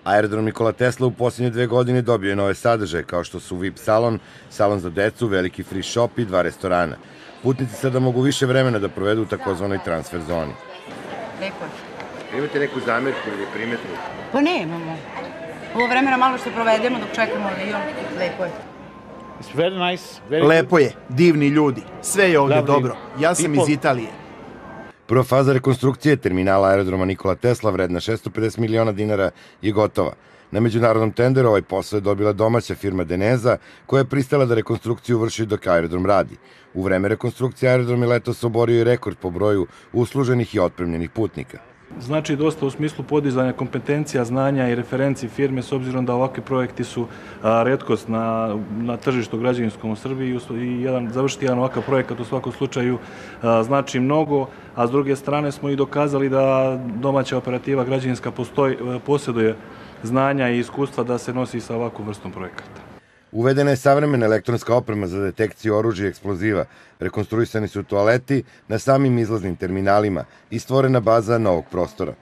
Aerodrom Nikola Tesla u posljednje 2 godine dobio je nove sadržaje, kao što su VIP salon, salon za decu, veliki free shop i 2 restorana. Putnici sada mogu više vremena da provedu u takozvanoj transfer zoni. Lepo je. Imate neku zamerku ili primetnu? Pa nemamo. Ovo vremena malo što provedemo dok čekamo avion, lepo je. Lepo je, divni ljudi, sve je ovdje dobro. Ja sam iz Italije. Prva faza rekonstrukcije terminala aerodroma Nikola Tesla vredna 650 miliona dinara je gotova. Na međunarodnom tenderu ovaj posao je dobila domaća firma Deneza, koja je pristala da rekonstrukciju vrši dok aerodrom radi. U vreme rekonstrukcije aerodrom je letos oborio i rekord po broju usluženih i otpremljenih putnika. Znači dosta u smislu podizanja kompetencija, znanja i referenci firme, s obzirom da ovakvi projekti su retkost na tržištu građevinskom u Srbiji i završiti jedan ovakav projekat u svakom slučaju znači mnogo, a s druge strane smo i dokazali da domaća operativa građevinska posjeduje znanja i iskustva da se nosi sa ovakvom vrstom projekata. Uvedena je savremena elektronska oprema za detekciju oružja i eksploziva, rekonstruisani su toaleti na samim izlaznim terminalima i stvorena baza novog prostora.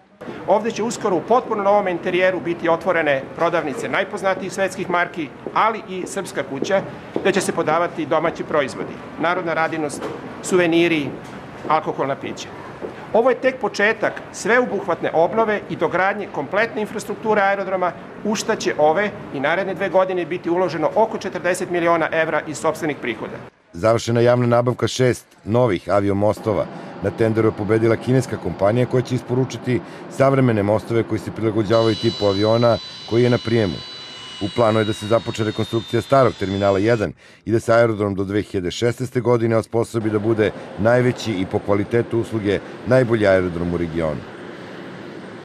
Ovdje će uskoro u potpuno novom interijeru biti otvorene prodavnice najpoznatijih svetskih marki, ali i srpska kuća, gdje će se podavati domaći proizvodi, narodna radinost, suveniri, alkoholna pića. Ovo je tek početak sveobuhvatne obnove i dogradnje kompletne infrastrukture aerodroma, u šta će ove i naredne 2 godine biti uloženo oko 40 miliona evra iz sopstvenih prihoda. Završena javna nabavka 6 novih aviomostova. Na tenderu je pobedila kineska kompanija koja će isporučiti savremene mostove koji se prilagođavaju tipu aviona koji je na prijemu. U planu je da se započne rekonstrukcija starog terminala 1 i da se aerodrom do 2016. godine osposobi da bude najveći i po kvalitetu usluge najbolji aerodrom u regionu.